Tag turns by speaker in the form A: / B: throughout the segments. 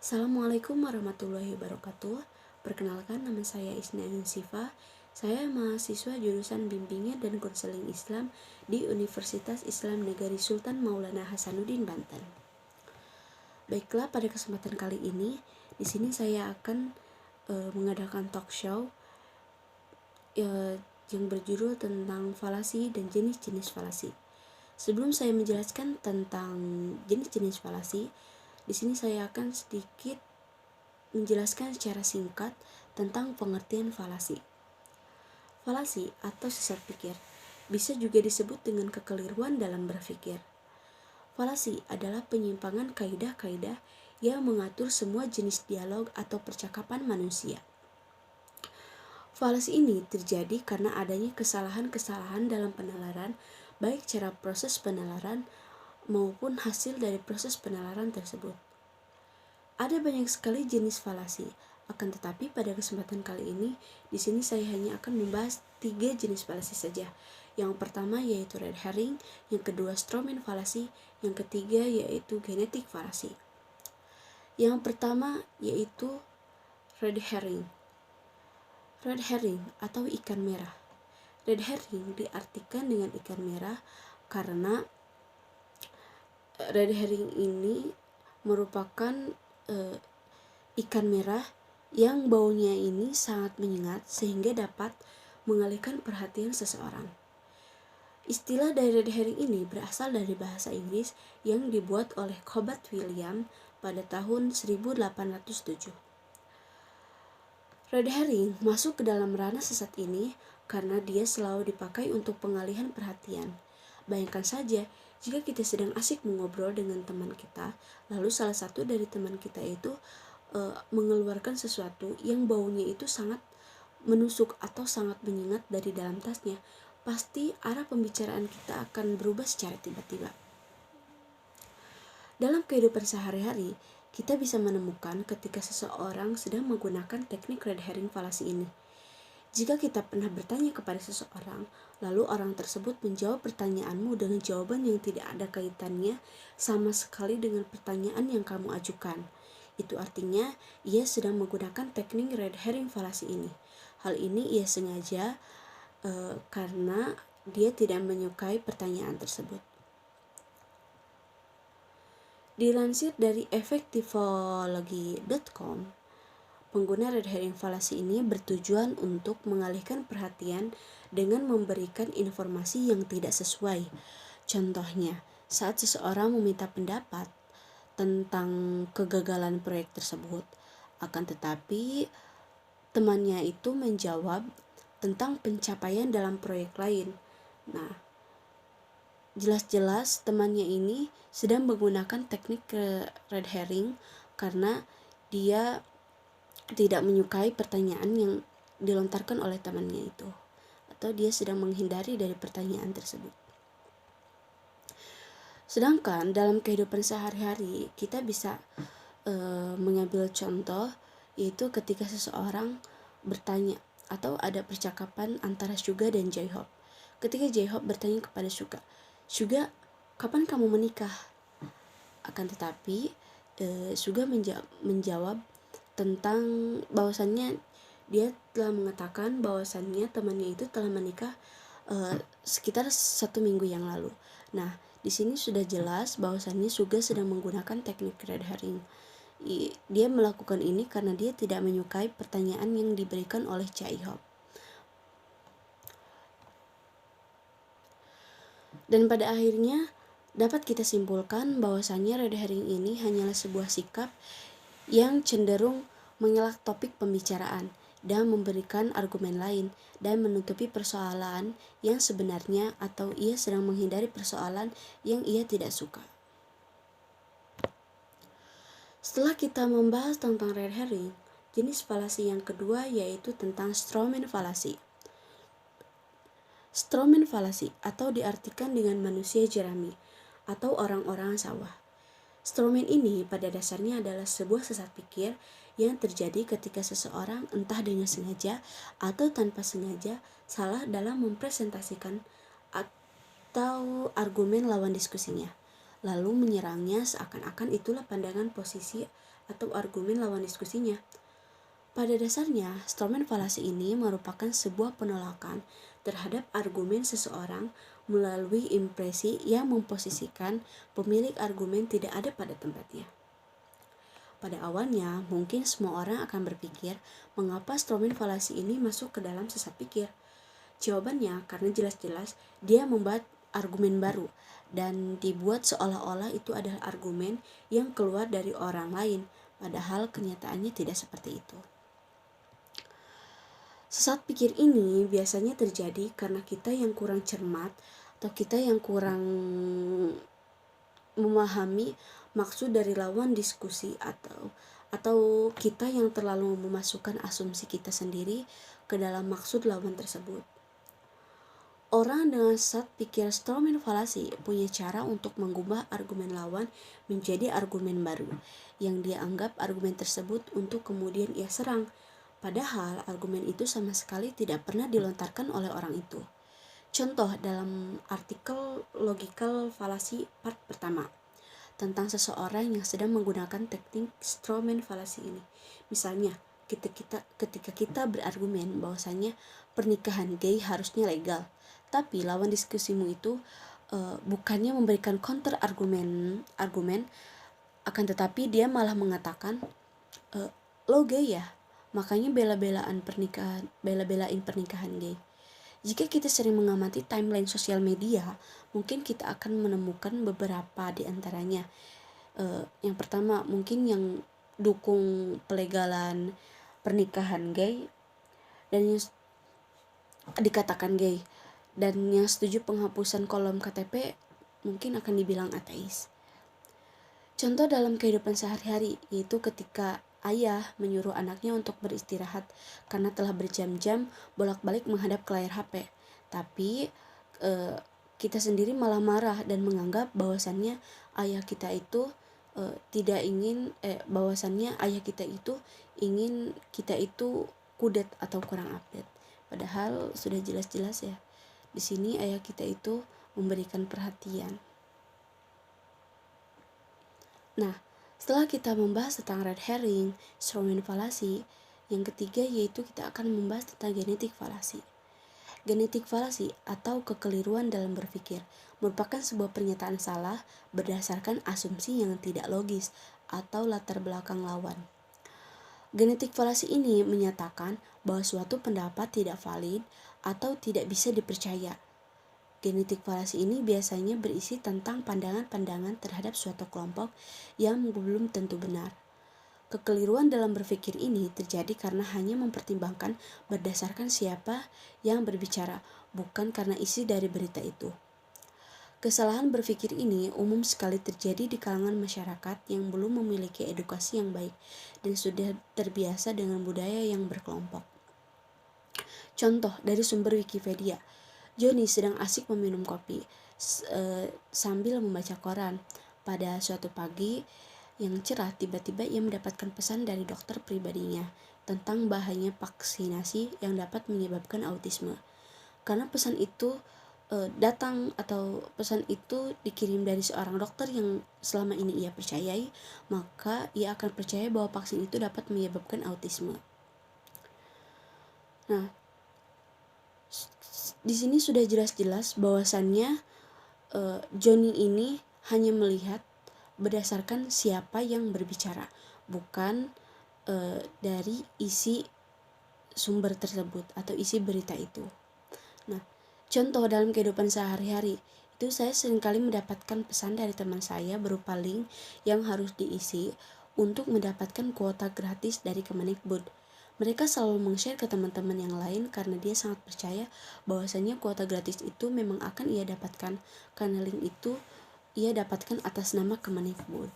A: Assalamualaikum warahmatullahi wabarakatuh. Perkenalkan, nama saya Isna Sifa. Saya mahasiswa jurusan Bimbingan dan Konseling Islam di Universitas Islam Negeri Sultan Maulana Hasanuddin, Banten. Baiklah, pada kesempatan kali ini, di sini saya akan mengadakan talk show yang berjudul tentang falasi dan jenis-jenis falasi. Sebelum saya menjelaskan tentang jenis-jenis falasi, di sini saya akan sedikit menjelaskan secara singkat tentang pengertian falasi. Falasi atau sesat pikir bisa juga disebut dengan kekeliruan dalam berpikir. Falasi adalah penyimpangan kaidah-kaidah yang mengatur semua jenis dialog atau percakapan manusia. Falasi ini terjadi karena adanya kesalahan-kesalahan dalam penalaran, baik cara proses penalaran maupun hasil dari proses penalaran tersebut. Ada banyak sekali jenis falasi, akan tetapi pada kesempatan kali ini, di sini saya hanya akan membahas 3 jenis falasi saja. Yang pertama yaitu red herring, yang kedua strawman falasi, yang ketiga yaitu genetic falasi. Yang pertama yaitu red herring. Red herring atau ikan merah. Red herring diartikan dengan ikan merah karena red herring ini merupakan ikan merah yang baunya ini sangat menyengat sehingga dapat mengalihkan perhatian seseorang. Istilah dari red herring ini berasal dari bahasa Inggris yang dibuat oleh Cobat William pada tahun 1807. Red herring masuk ke dalam ranah sesat ini karena dia selalu dipakai untuk pengalihan perhatian. Bayangkan saja, jika kita sedang asik mengobrol dengan teman kita, lalu salah satu dari teman kita itu mengeluarkan sesuatu yang baunya itu sangat menusuk atau sangat menyengat dari dalam tasnya, pasti arah pembicaraan kita akan berubah secara tiba-tiba. Dalam kehidupan sehari-hari, kita bisa menemukan ketika seseorang sedang menggunakan teknik red herring falasi ini. Jika kita pernah bertanya kepada seseorang, lalu orang tersebut menjawab pertanyaanmu dengan jawaban yang tidak ada kaitannya sama sekali dengan pertanyaan yang kamu ajukan, itu artinya ia sedang menggunakan teknik red herring falasi ini. Hal ini ia sengaja karena dia tidak menyukai pertanyaan tersebut. Dilansir dari effectivology.com, pengguna red herring falasi ini bertujuan untuk mengalihkan perhatian dengan memberikan informasi yang tidak sesuai. Contohnya, saat seseorang meminta pendapat tentang kegagalan proyek tersebut, akan tetapi temannya itu menjawab tentang pencapaian dalam proyek lain. Nah, jelas-jelas temannya ini sedang menggunakan teknik red herring karena dia tidak menyukai pertanyaan yang dilontarkan oleh temannya itu, atau dia sedang menghindari dari pertanyaan tersebut. Sedangkan dalam kehidupan sehari-hari kita bisa mengambil contoh, yaitu ketika seseorang bertanya atau ada percakapan antara Suga dan J-Hope. Ketika J-Hope bertanya kepada Suga, kapan kamu menikah? Akan tetapi Suga menjawab tentang bahwasannya dia telah mengatakan bahwasannya temannya itu telah menikah sekitar 1 minggu yang lalu. Nah, di sini sudah jelas bahwasannya Suga sedang menggunakan teknik red herring. Dia melakukan ini karena dia tidak menyukai pertanyaan yang diberikan oleh J-Hope. Dan pada akhirnya dapat kita simpulkan bahwasannya red herring ini hanyalah sebuah sikap yang cenderung mengelak topik pembicaraan dan memberikan argumen lain dan menutupi persoalan yang sebenarnya, atau ia sedang menghindari persoalan yang ia tidak suka. Setelah kita membahas tentang red herring, jenis falasi yang kedua yaitu tentang strawman falasi. Strawman falasi atau diartikan dengan manusia jerami atau orang-orang sawah. Strawman ini pada dasarnya adalah sebuah sesat pikir yang terjadi ketika seseorang entah dengan sengaja atau tanpa sengaja salah dalam mempresentasikan atau argumen lawan diskusinya. lalu menyerangnya seakan-akan itulah pandangan posisi atau argumen lawan diskusinya. Pada dasarnya, strawman falasi ini merupakan sebuah penolakan terhadap argumen seseorang melalui impresi yang memposisikan pemilik argumen tidak ada pada tempatnya. Pada awalnya, mungkin semua orang akan berpikir, mengapa strawman falasi ini masuk ke dalam sesat pikir? Jawabannya, karena jelas-jelas dia membuat argumen baru dan dibuat seolah-olah itu adalah argumen yang keluar dari orang lain, padahal kenyataannya tidak seperti itu. Sesat pikir ini biasanya terjadi karena kita yang kurang cermat atau kita yang kurang memahami maksud dari lawan diskusi atau kita yang terlalu memasukkan asumsi kita sendiri ke dalam maksud lawan tersebut. Orang dengan sesat pikir strawman falasi punya cara untuk mengubah argumen lawan menjadi argumen baru yang dia anggap argumen tersebut untuk kemudian ia serang. Padahal argumen itu sama sekali tidak pernah dilontarkan oleh orang itu. Contoh dalam artikel Logical Fallacy part pertama tentang seseorang yang sedang menggunakan teknik strawman fallacy ini. Misalnya, ketika kita berargumen bahwasanya pernikahan gay harusnya legal, tapi lawan diskusimu itu bukannya memberikan counter argumen, akan tetapi dia malah mengatakan lo gay ya, makanya bela-belain pernikahan gay. Jika kita sering mengamati timeline sosial media, mungkin kita akan menemukan beberapa di antaranya. Yang pertama, mungkin yang dukung pelegalan pernikahan gay dan yang dikatakan gay, dan yang setuju penghapusan kolom KTP mungkin akan dibilang ateis. Contoh dalam kehidupan sehari-hari, yaitu ketika ayah menyuruh anaknya untuk beristirahat karena telah berjam-jam bolak-balik menghadap ke layar HP. Tapi kita sendiri malah marah dan menganggap bahwasannya ayah kita itu ingin kita itu kudet atau kurang update. Padahal sudah jelas-jelas ya, di sini ayah kita itu memberikan perhatian. Nah, setelah kita membahas tentang red herring, strawman fallacy, yang ketiga yaitu kita akan membahas tentang genetic fallacy. Genetic fallacy atau kekeliruan dalam berpikir merupakan sebuah pernyataan salah berdasarkan asumsi yang tidak logis atau latar belakang lawan. Genetic fallacy ini menyatakan bahwa suatu pendapat tidak valid atau tidak bisa dipercaya. Genetic fallacy ini biasanya berisi tentang pandangan-pandangan terhadap suatu kelompok yang belum tentu benar. Kekeliruan dalam berpikir ini terjadi karena hanya mempertimbangkan berdasarkan siapa yang berbicara, bukan karena isi dari berita itu. Kesalahan berpikir ini umum sekali terjadi di kalangan masyarakat yang belum memiliki edukasi yang baik dan sudah terbiasa dengan budaya yang berkelompok. Contoh dari sumber Wikipedia. Johnny sedang asik meminum kopi sambil membaca koran. Pada suatu pagi yang cerah, tiba-tiba ia mendapatkan pesan dari dokter pribadinya tentang bahayanya vaksinasi yang dapat menyebabkan autisme. Karena pesan itu pesan itu dikirim dari seorang dokter yang selama ini ia percayai, maka ia akan percaya bahwa vaksin itu dapat menyebabkan autisme. Nah, di sini sudah jelas-jelas bahwasannya Johnny ini hanya melihat berdasarkan siapa yang berbicara, bukan dari isi sumber tersebut atau isi berita itu. Nah, contoh dalam kehidupan sehari-hari itu saya seringkali mendapatkan pesan dari teman saya berupa link yang harus diisi untuk mendapatkan kuota gratis dari Kemendikbud. Mereka selalu meng-share ke teman-teman yang lain karena dia sangat percaya bahwasanya kuota gratis itu memang akan ia dapatkan karena link itu ia dapatkan atas nama Kemendikbud.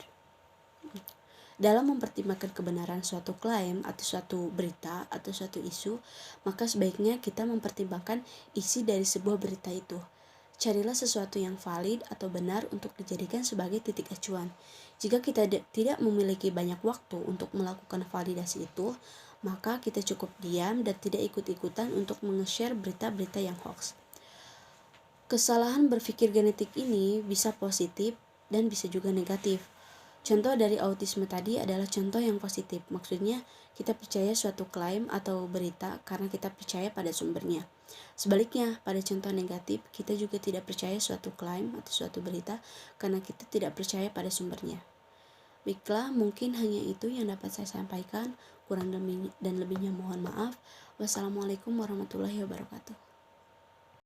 A: Dalam mempertimbangkan kebenaran suatu klaim atau suatu berita atau suatu isu, maka sebaiknya kita mempertimbangkan isi dari sebuah berita itu. Carilah sesuatu yang valid atau benar untuk dijadikan sebagai titik acuan. Jika kita tidak memiliki banyak waktu untuk melakukan validasi itu, maka kita cukup diam dan tidak ikut-ikutan untuk meng-share berita-berita yang hoax. Kesalahan berpikir genetik ini bisa positif dan bisa juga negatif. Contoh dari autisme tadi adalah contoh yang positif, maksudnya kita percaya suatu klaim atau berita karena kita percaya pada sumbernya. Sebaliknya, pada contoh negatif, kita juga tidak percaya suatu klaim atau suatu berita karena kita tidak percaya pada sumbernya. Baiklah, mungkin hanya itu yang dapat saya sampaikan. Kurang dan lebihnya mohon maaf. Wassalamualaikum warahmatullahi wabarakatuh.